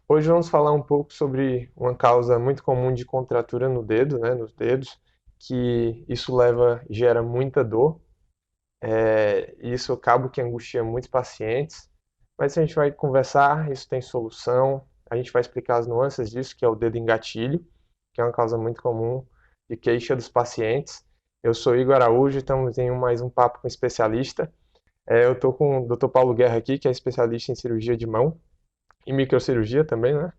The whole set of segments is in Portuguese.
Hoje vamos falar um pouco sobre uma causa muito comum de contratura no dedo, né, nos dedos, que isso gera muita dor, e isso acaba que angustia muitos pacientes. Mas a gente vai conversar, isso tem solução, a gente vai explicar as nuances disso, que é o dedo engatilho, que é uma causa muito comum de queixa dos pacientes. Eu sou Igor Araújo, estamos em mais um papo com especialista. Eu estou com o Dr. Paulo Guerra aqui, que é especialista em cirurgia de mão e microcirurgia também, né?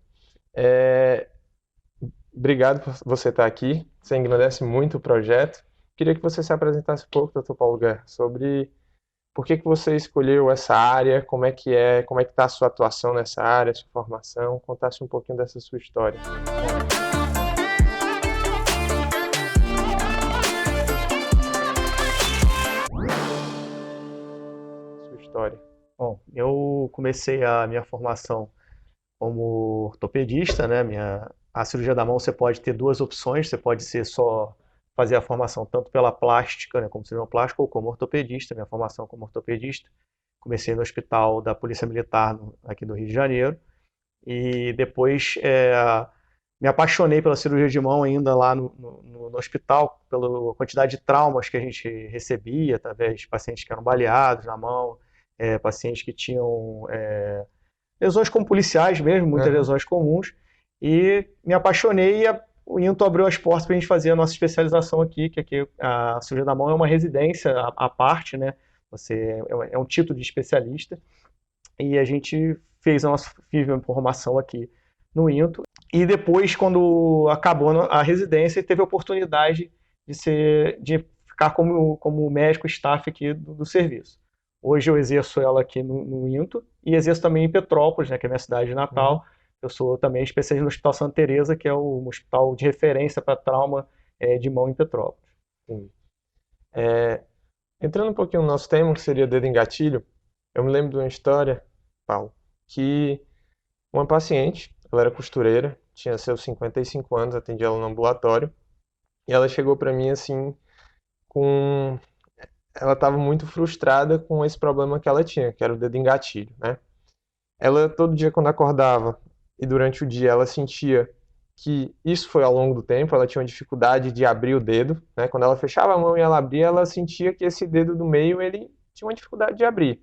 É, Obrigado por você estar aqui. Você engrandece muito o projeto. Queria que você se apresentasse um pouco, Dr. Paulo Guerra, sobre por que você escolheu essa área, como é que está a sua atuação nessa área, a sua formação, contasse um pouquinho dessa sua história. Sua história. Bom, eu comecei a minha formação como ortopedista, né? A cirurgia da mão você pode ter duas opções, você pode ser só fazer a formação tanto pela plástica, né, como cirurgião plástico, ou como ortopedista. Minha formação como ortopedista, comecei no Hospital da Polícia Militar aqui do Rio de Janeiro, e depois me apaixonei pela cirurgia de mão ainda lá no hospital, pela quantidade de traumas que a gente recebia, através de pacientes que eram baleados na mão, pacientes que tinham lesões como policiais mesmo, muitas Aham. lesões comuns, e me apaixonei e o INTO abriu as portas para a gente fazer a nossa especialização aqui, que aqui a cirurgia da mão é uma residência à parte, né? Você é um título de especialista, e a gente fiz a formação aqui no INTO, e depois, quando acabou a residência, teve a oportunidade de ficar como médico staff aqui do serviço. Hoje eu exerço ela aqui no INTO e exerço também em Petrópolis, né, que é a minha cidade Uhum. natal. Eu sou também especialista no Hospital Santa Teresa, que é um hospital de referência para trauma de mão em Petrópolis. Sim. É, Entrando um pouquinho no nosso tema, que seria dedo em gatilho, eu me lembro de uma história, Paulo, que uma paciente, ela era costureira, tinha seus 55 anos, atendia ela no ambulatório, e ela chegou para mim assim, com. Ela estava muito frustrada com esse problema que ela tinha, que era o dedo em gatilho, né? Ela, todo dia, quando acordava e durante o dia, ela sentia que isso foi ao longo do tempo, ela tinha uma dificuldade de abrir o dedo, né? Quando ela fechava a mão e ela abria, ela sentia que esse dedo do meio, ele tinha uma dificuldade de abrir.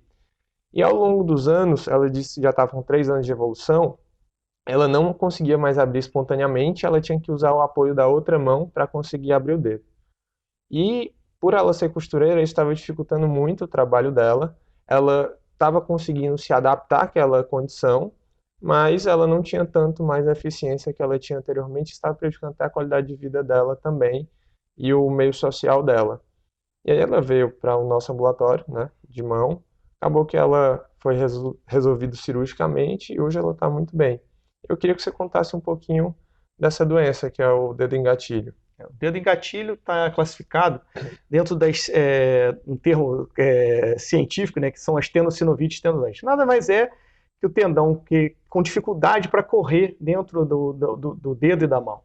E ao longo dos anos, ela disse que já estava com 3 anos de evolução, ela não conseguia mais abrir espontaneamente, ela tinha que usar o apoio da outra mão para conseguir abrir o dedo. E por ela ser costureira, isso estava dificultando muito o trabalho dela. Ela estava conseguindo se adaptar àquela condição, mas ela não tinha tanto mais a eficiência que ela tinha anteriormente, estava prejudicando até a qualidade de vida dela também e o meio social dela. E aí ela veio para o nosso ambulatório, né, de mão. Acabou que ela foi resolvido cirurgicamente e hoje ela está muito bem. Eu queria que você contasse um pouquinho dessa doença, que é o dedo engatilho. O dedo em gatilho está classificado dentro um termo científico, né, que são as tendinocinovites tendinantes. Nada mais é que o tendão com dificuldade para correr dentro do dedo e da mão.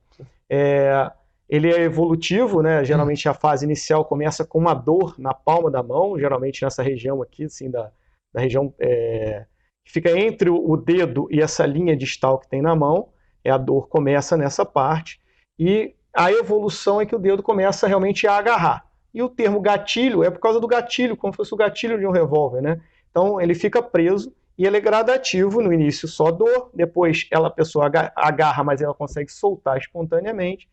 Ele é evolutivo, né? Geralmente a fase inicial começa com uma dor na palma da mão, geralmente nessa região aqui, assim, da região que fica entre o dedo e essa linha distal que tem na mão. A dor começa nessa parte, e a evolução é que o dedo começa realmente a agarrar. E o termo gatilho é por causa do gatilho, como se fosse o gatilho de um revólver, né? Então ele fica preso e ele é gradativo, no início só dor, depois a pessoa agarra, mas ela consegue soltar espontaneamente,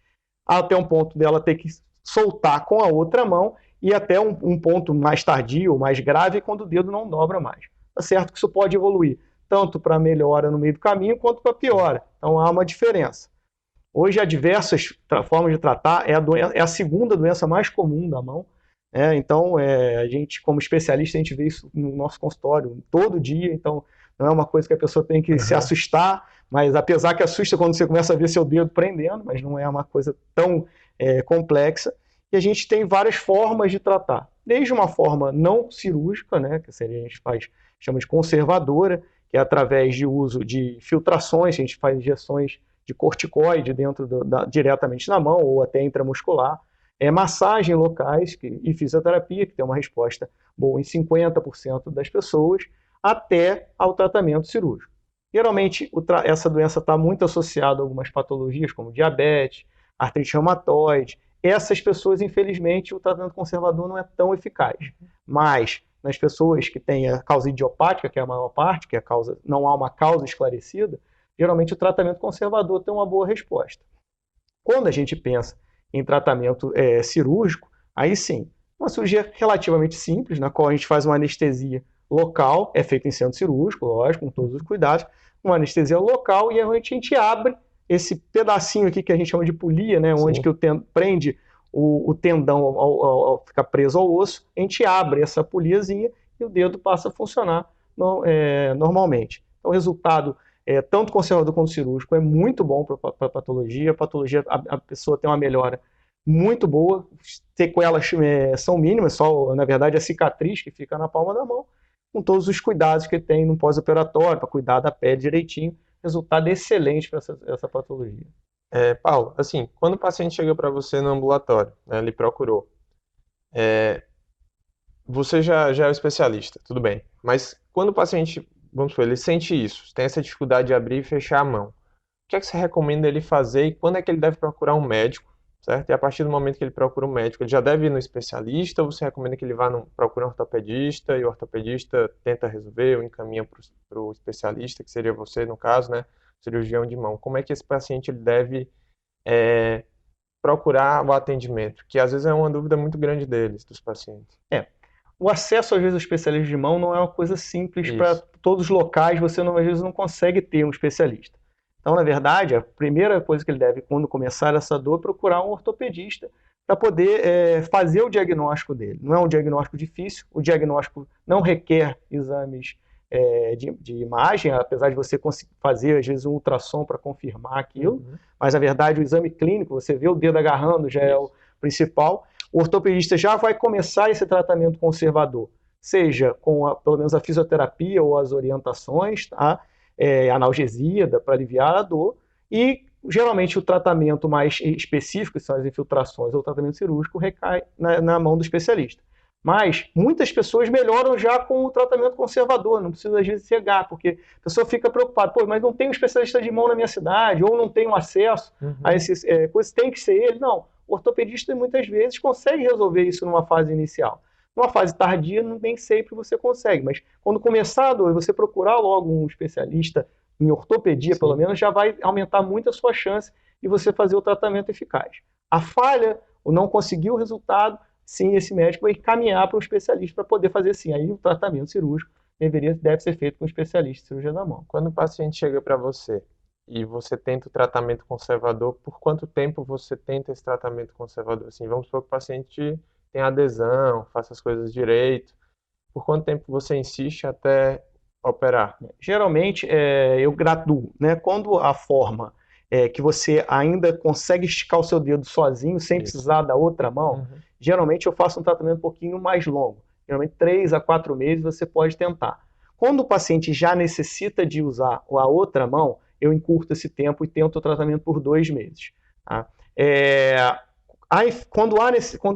até um ponto dela ter que soltar com a outra mão, e até um ponto mais tardio, mais grave, quando o dedo não dobra mais. Tá certo que isso pode evoluir tanto para melhora no meio do caminho, quanto para piora. Então há uma diferença. Hoje há diversas formas de tratar, é a segunda doença mais comum da mão. Então, a gente, como especialista, a gente vê isso no nosso consultório todo dia, então não é uma coisa que a pessoa tem que se Uhum. assustar, mas apesar que assusta quando você começa a ver seu dedo prendendo, mas não é uma coisa tão complexa. E a gente tem várias formas de tratar, desde uma forma não cirúrgica, né, que seria, a gente chama de conservadora, que é através de uso de filtrações, a gente faz injeções de corticoide diretamente na mão ou até intramuscular, massagem locais e fisioterapia, que tem uma resposta boa em 50% das pessoas, até ao tratamento cirúrgico. Geralmente, essa doença está muito associada a algumas patologias, como diabetes, artrite reumatoide. Essas pessoas, infelizmente, o tratamento conservador não é tão eficaz. Mas, nas pessoas que têm a causa idiopática, que é a maior parte, que não há uma causa esclarecida, geralmente o tratamento conservador tem uma boa resposta. Quando a gente pensa em tratamento cirúrgico, aí sim, uma cirurgia relativamente simples, na qual a gente faz uma anestesia local, é feito em centro cirúrgico, lógico, com todos os cuidados, uma anestesia local, e a gente abre esse pedacinho aqui que a gente chama de polia, né, onde que prende o tendão ao ficar preso ao osso, a gente abre essa poliazinha e o dedo passa a funcionar normalmente. Então, o resultado, tanto conservador quanto cirúrgico, é muito bom para a patologia. A pessoa tem uma melhora muito boa, sequelas são mínimas, só, na verdade, a cicatriz que fica na palma da mão, com todos os cuidados que tem no pós-operatório, para cuidar da pele direitinho. Resultado excelente para essa patologia. Paulo, assim, quando o paciente chega para você no ambulatório, né, ele procurou, você já é o especialista, tudo bem, mas quando o paciente, vamos supor, ele sente isso, tem essa dificuldade de abrir e fechar a mão, o que é que você recomenda ele fazer e quando é que ele deve procurar um médico, certo? E a partir do momento que ele procura um médico, ele já deve ir no especialista ou você recomenda que ele vá procure um ortopedista e o ortopedista tenta resolver ou encaminha para o especialista, que seria você no caso, né? Cirurgião de mão. Como é que esse paciente ele deve procurar o atendimento? Que às vezes é uma dúvida muito grande deles, dos pacientes. O acesso, às vezes, ao especialista de mão não é uma coisa simples para todos os locais, você às vezes não consegue ter um especialista. Então, na verdade, a primeira coisa que ele deve, quando começar essa dor, é procurar um ortopedista para poder fazer o diagnóstico dele. Não é um diagnóstico difícil, o diagnóstico não requer exames de imagem, apesar de você fazer, às vezes, um ultrassom para confirmar aquilo, mas, na verdade, o exame clínico, você vê o dedo agarrando, já é o principal. O ortopedista já vai começar esse tratamento conservador, seja com, pelo menos, a fisioterapia ou as orientações, tá? Analgesia para aliviar a dor, e, geralmente, o tratamento mais específico, que são as infiltrações ou o tratamento cirúrgico, recai na mão do especialista. Mas muias pessoas melhoram já com o tratamento conservador, não precisa às vezes cegar, porque a pessoa fica preocupada, mas não tem um especialista de mão na minha cidade, ou não tenho acesso a esses coisas, tem que ser ele. Não, o ortopedista muitas vezes consegue resolver isso numa fase inicial. Numa fase tardia, nem sempre você consegue, mas quando começar a dor e você procurar logo um especialista em ortopedia, pelo menos, já vai aumentar muito a sua chance de você fazer o tratamento eficaz. A falha, ou não conseguir o resultado, sim, esse médico vai encaminhar para um especialista para poder fazer sim. Aí o tratamento cirúrgico deve ser feito com um especialista de cirurgia da mão. Quando o paciente chega para você e você tenta o tratamento conservador, por quanto tempo você tenta esse tratamento conservador? Assim, vamos supor que o paciente tem adesão, faça as coisas direito. Por quanto tempo você insiste até operar? Geralmente, eu graduo, né? Quando a forma que você ainda consegue esticar o seu dedo sozinho, sem precisar da outra mão, geralmente eu faço um tratamento um pouquinho mais longo. Geralmente 3 a 4 meses você pode tentar. Quando o paciente já necessita de usar a outra mão, eu encurto esse tempo e tento o tratamento por 2 meses. Tá? Quando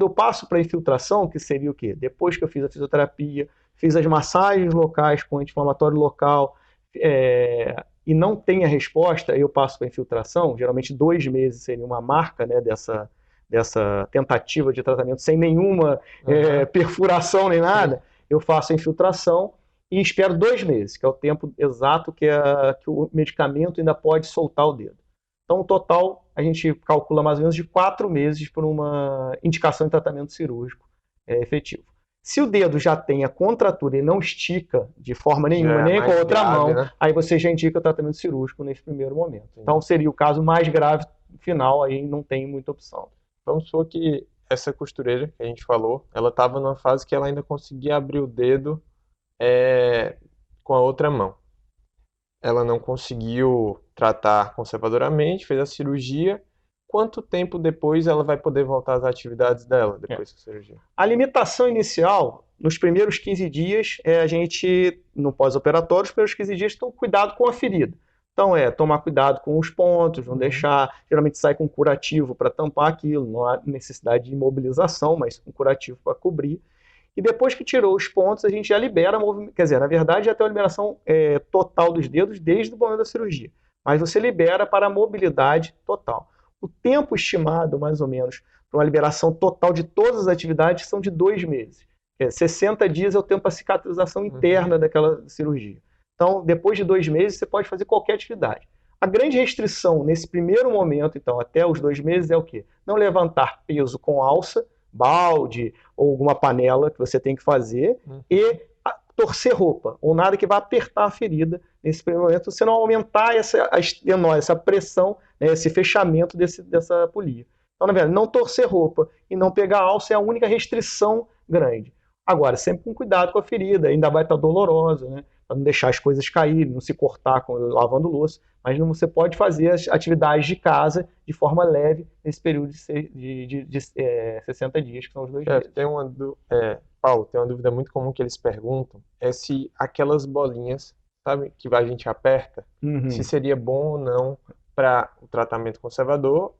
eu passo para a infiltração, que seria o quê? Depois que eu fiz a fisioterapia, fiz as massagens locais com anti-inflamatório local, e não tem a resposta, eu passo para a infiltração. Geralmente 2 meses seria uma marca, né, dessa tentativa de tratamento sem nenhuma perfuração nem nada. Eu faço a infiltração e espero 2 meses, que é o tempo exato que o medicamento ainda pode soltar o dedo. Então, no total, a gente calcula mais ou menos de 4 meses por uma indicação de tratamento cirúrgico efetivo. Se o dedo já tem a contratura e não estica de forma nenhuma, nem com a outra mão, né? Aí você já indica o tratamento cirúrgico nesse primeiro momento. Então, seria o caso mais grave final, aí não tem muita opção. Vamos supor que essa costureira que a gente falou, ela estava numa fase que ela ainda conseguia abrir o dedo com a outra mão. Ela não conseguiu tratar conservadoramente, fez a cirurgia. Quanto tempo depois ela vai poder voltar às atividades dela, depois da cirurgia? A limitação inicial, nos primeiros 15 dias, a gente, no pós-operatório, os primeiros 15 dias, estão cuidado com a ferida. Então, tomar cuidado com os pontos, não deixar, geralmente sai com curativo para tampar aquilo, não há necessidade de imobilização, mas um curativo para cobrir. E depois que tirou os pontos, a gente já libera, quer dizer, na verdade já tem uma liberação total dos dedos desde o momento da cirurgia. Mas você libera para a mobilidade total. O tempo estimado, mais ou menos, para uma liberação total de todas as atividades são de 2 meses. 60 dias é o tempo para cicatrização interna daquela cirurgia. Então, depois de 2 meses, você pode fazer qualquer atividade. A grande restrição nesse primeiro momento, então, até os 2 meses, é o quê? Não levantar peso com alça, balde ou alguma panela que você tem que fazer e torcer roupa, ou nada que vá apertar a ferida nesse primeiro momento, você não aumentar essa pressão, né, esse fechamento dessa polia. Então, na verdade, não torcer roupa e não pegar alça é a única restrição grande. Agora, sempre com cuidado com a ferida, ainda vai estar dolorosa, né? Para não deixar as coisas caírem, não se cortar lavando louça, mas você pode fazer as atividades de casa de forma leve nesse período de 60 dias, que são os 2 meses. Paulo, tem uma dúvida muito comum que eles perguntam, é se aquelas bolinhas, sabe, que a gente aperta, se seria bom ou não para o tratamento conservador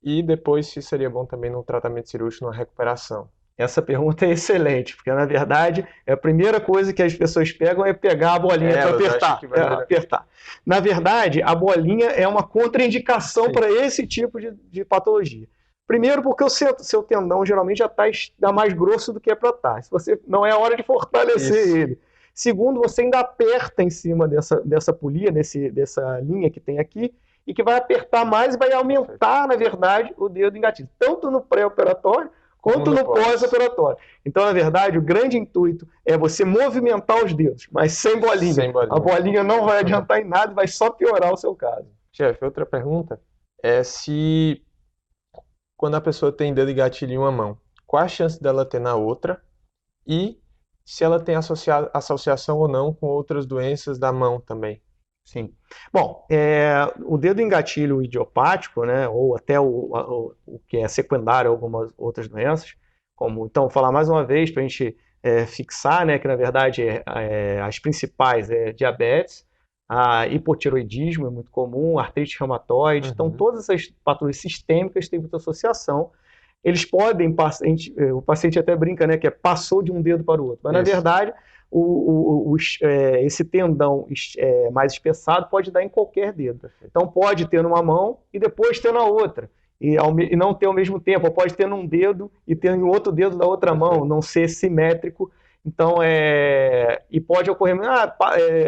e depois se seria bom também no tratamento cirúrgico, na recuperação. Essa pergunta é excelente, porque na verdade a primeira coisa que as pessoas pegam é pegar a bolinha para apertar. Na verdade, a bolinha é uma contraindicação para esse tipo de patologia. Primeiro, porque o seu tendão geralmente já está mais grosso do que é para estar. Se você não é a hora de fortalecer ele. Segundo, você ainda aperta em cima dessa polia, dessa linha que tem aqui, e que vai apertar mais e vai aumentar, na verdade, o dedo engatilho, tanto no pré-operatório quanto no pós-operatório. Então, na verdade, o grande intuito é você movimentar os dedos, mas sem bolinha. A bolinha não vai adiantar em nada e vai só piorar o seu caso. Chefe, outra pergunta é se quando a pessoa tem dedo e gatilho em uma mão, qual a chance dela ter na outra e se ela tem associação ou não com outras doenças da mão também. Sim. Bom, o dedo em gatilho idiopático, né, ou até o que é secundário a algumas outras doenças, como, então, vou falar mais uma vez para a gente fixar, né, que na verdade as principais é diabetes, a hipotiroidismo é muito comum, artrite reumatoide, então todas essas patologias sistêmicas têm muita associação. Eles podem, o paciente até brinca, né, que passou de um dedo para o outro, mas na verdade esse tendão mais espessado pode dar em qualquer dedo. Então pode ter numa mão e depois ter na outra. E não ter ao mesmo tempo, ou pode ter num dedo e ter em outro dedo da outra mão, não ser simétrico. Então, e pode ocorrer,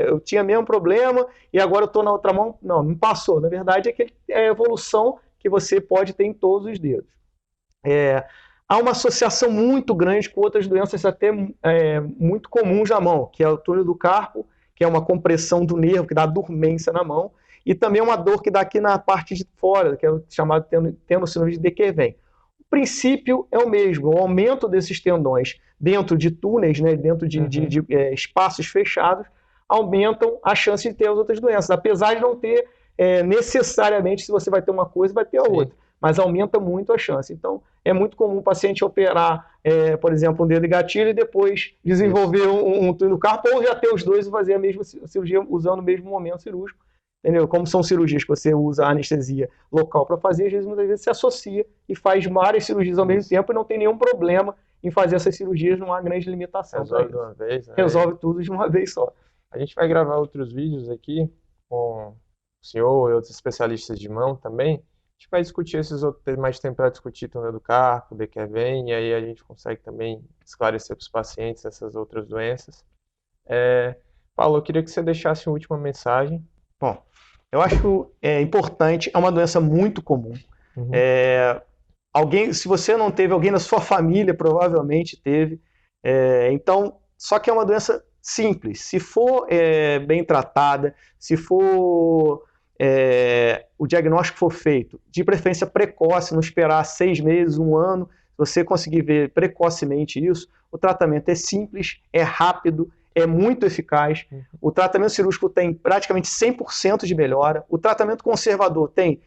eu tinha mesmo problema e agora eu estou na outra mão. Não passou. Na verdade, é a evolução que você pode ter em todos os dedos. Há uma associação muito grande com outras doenças até muito comuns na mão, que é o túnel do carpo, que é uma compressão do nervo, que dá dormência na mão, e também uma dor que dá aqui na parte de fora, que é o chamado tendinocinose de Quervain. O princípio é o mesmo, o aumento desses tendões dentro de túneis, né, dentro de espaços fechados, aumentam a chance de ter as outras doenças, apesar de não ter necessariamente, se você vai ter uma coisa, vai ter a outra, mas aumenta muito a chance. Então, é muito comum o paciente operar, por exemplo, um dedo de gatilho e depois desenvolver um túnel do carpo, ou já ter os dois e fazer a mesma cirurgia usando o mesmo momento cirúrgico. Entendeu? Como são cirurgias que você usa a anestesia local para fazer, às vezes, muitas vezes se associa e faz várias cirurgias ao mesmo tempo e não tem nenhum problema em fazer essas cirurgias, não há grande limitação. Resolve de uma vez, né? Resolve tudo de uma vez só. A gente vai gravar outros vídeos aqui com o senhor e outros especialistas de mão também. A gente vai discutir esses outros, ter mais tempo para discutir túnel do carpo, de Quervain, e aí a gente consegue também esclarecer para os pacientes essas outras doenças. Paulo, eu queria que você deixasse uma última mensagem. Bom, eu acho que é importante, é uma doença muito comum. Se você não teve, alguém na sua família provavelmente teve. Então, só que é uma doença simples. Se for bem tratada, se for o diagnóstico for feito, de preferência precoce, não esperar 6 meses, 1 ano, se você conseguir ver precocemente isso, o tratamento é simples, é rápido, é muito eficaz. O tratamento cirúrgico tem praticamente 100% de melhora. O tratamento conservador tem,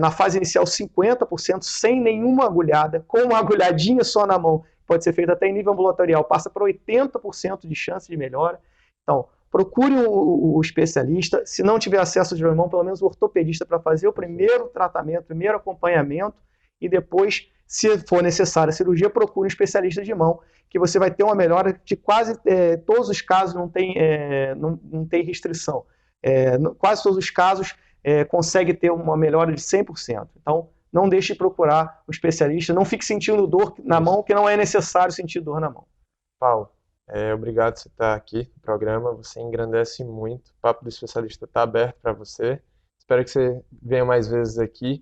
na fase inicial, 50%, sem nenhuma agulhada, com uma agulhadinha só na mão, pode ser feita até em nível ambulatorial, passa para 80% de chance de melhora. Então, procure o especialista. Se não tiver acesso de mão, pelo menos o ortopedista para fazer o primeiro tratamento, o primeiro acompanhamento, e depois, se for necessária a cirurgia, procure um especialista de mão, que você vai ter uma melhora de quase todos os casos, não tem restrição. Quase todos os casos consegue ter uma melhora de 100%. Então, não deixe de procurar um especialista, não fique sentindo dor na mão, que não é necessário sentir dor na mão. Paulo, obrigado por você estar aqui no programa, você engrandece muito, o Papo do Especialista está aberto para você, espero que você venha mais vezes aqui.